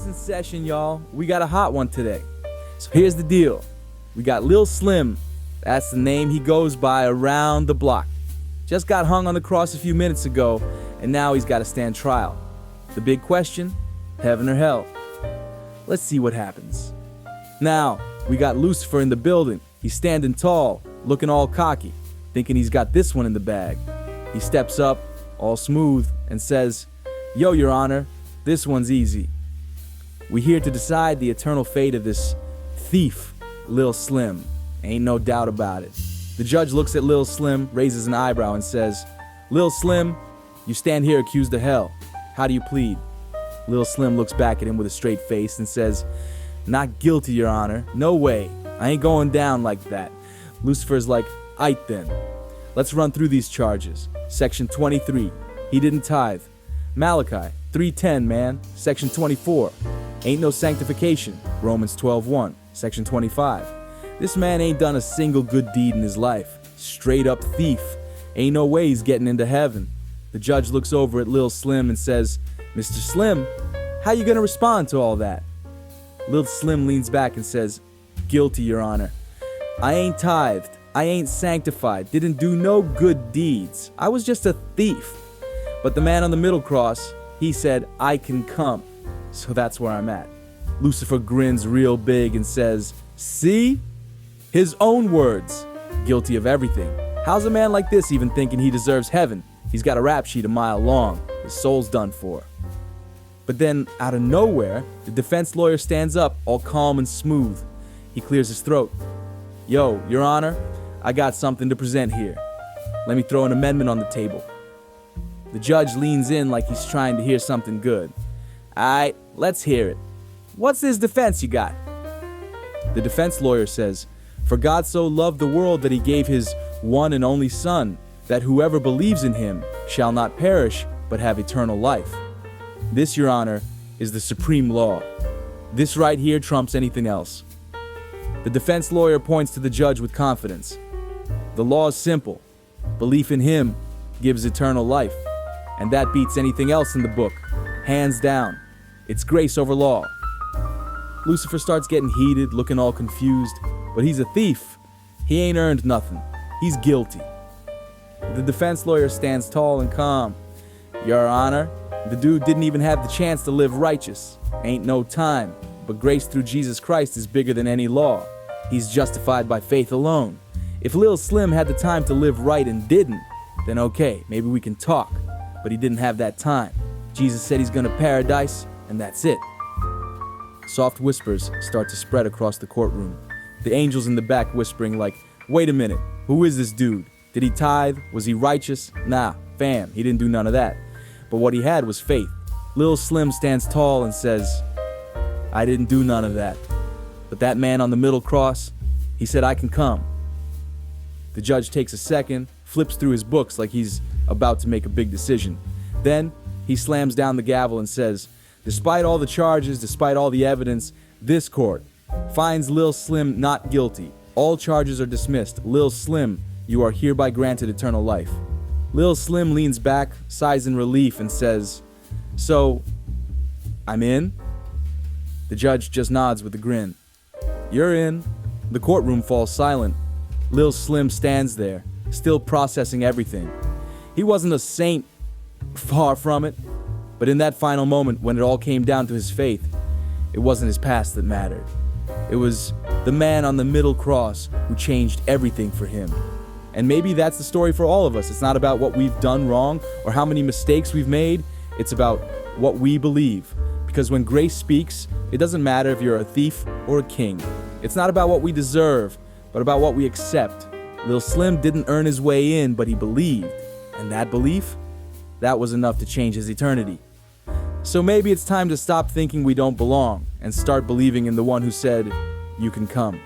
Court's in session, y'all. We got a hot one today. So here's the deal. We got Lil Slim. That's the name he goes by around the block. Just got hung on the cross a few minutes ago, and now he's got to stand trial. The big question, heaven or hell? Let's see what happens. Now, we got Lucifer in the building. He's standing tall, looking all cocky, thinking he's got this one in the bag. He steps up, all smooth, and says, "Yo, Your Honor, this one's easy." We here to decide the eternal fate of this thief, Lil Slim. Ain't no doubt about it. The judge looks at Lil Slim, raises an eyebrow, and says, "Lil Slim, you stand here accused of hell. How do you plead?" Lil Slim looks back at him with a straight face and says, "Not guilty, Your Honor. No way. I ain't going down like that." Lucifer's like, "Aight then. Let's run through these charges. Section 23, he didn't tithe. Malachi 3:10, man. Section 24, ain't no sanctification. Romans 12:1. Section 25. This man ain't done a single good deed in his life. Straight up thief. Ain't no way he's getting into heaven." The judge looks over at Lil Slim and says, "Mr. Slim, how you gonna respond to all that?" Lil Slim leans back and says, "Guilty, Your Honor. I ain't tithed. I ain't sanctified. Didn't do no good deeds. I was just a thief. But the man on the middle cross, he said, 'I can come.' So that's where I'm at." Lucifer grins real big and says, "See? His own words. Guilty of everything. How's a man like this even thinking he deserves heaven? He's got a rap sheet a mile long. His soul's done for." But then, out of nowhere, the defense lawyer stands up, all calm and smooth. He clears his throat. "Yo, Your Honor, I got something to present here. Let me throw an amendment on the table." The judge leans in like he's trying to hear something good. "Aight, let's hear it. What's this defense you got?" The defense lawyer says, "For God so loved the world that he gave his one and only Son, that whoever believes in him shall not perish, but have eternal life." This, Your Honor, is the supreme law. This right here trumps anything else. The defense lawyer points to the judge with confidence. The law is simple. Belief in him gives eternal life. And that beats anything else in the book. Hands down. It's grace over law. Lucifer starts getting heated, looking all confused. But he's a thief. He ain't earned nothing. He's guilty. The defense lawyer stands tall and calm. "Your Honor, the dude didn't even have the chance to live righteous. Ain't no time. But grace through Jesus Christ is bigger than any law. He's justified by faith alone. If Lil Slim had the time to live right and didn't, then okay, maybe we can talk. But he didn't have that time. Jesus said he's going to paradise, and that's it." Soft whispers start to spread across the courtroom. The angels in the back whispering like, "Wait a minute, who is this dude? Did he tithe? Was he righteous? Nah, fam, he didn't do none of that." But what he had was faith. Lil Slim stands tall and says, "I didn't do none of that. But that man on the middle cross, he said I can come." The judge takes a second, flips through his books like he's about to make a big decision. Then he slams down the gavel and says, "Despite all the charges, despite all the evidence, this court finds Lil Slim not guilty. All charges are dismissed. Lil Slim, you are hereby granted eternal life." Lil Slim leans back, sighs in relief, and says, "So, I'm in?" The judge just nods with a grin. "You're in." The courtroom falls silent. Lil Slim stands there, still processing everything. He wasn't a saint, far from it. But in that final moment, when it all came down to his faith, it wasn't his past that mattered. It was the man on the middle cross who changed everything for him. And maybe that's the story for all of us. It's not about what we've done wrong or how many mistakes we've made. It's about what we believe. Because when grace speaks, it doesn't matter if you're a thief or a king. It's not about what we deserve, but about what we accept. Lil Slim didn't earn his way in, but he believed. And that belief, that was enough to change his eternity. So maybe it's time to stop thinking we don't belong and start believing in the one who said, "You can come."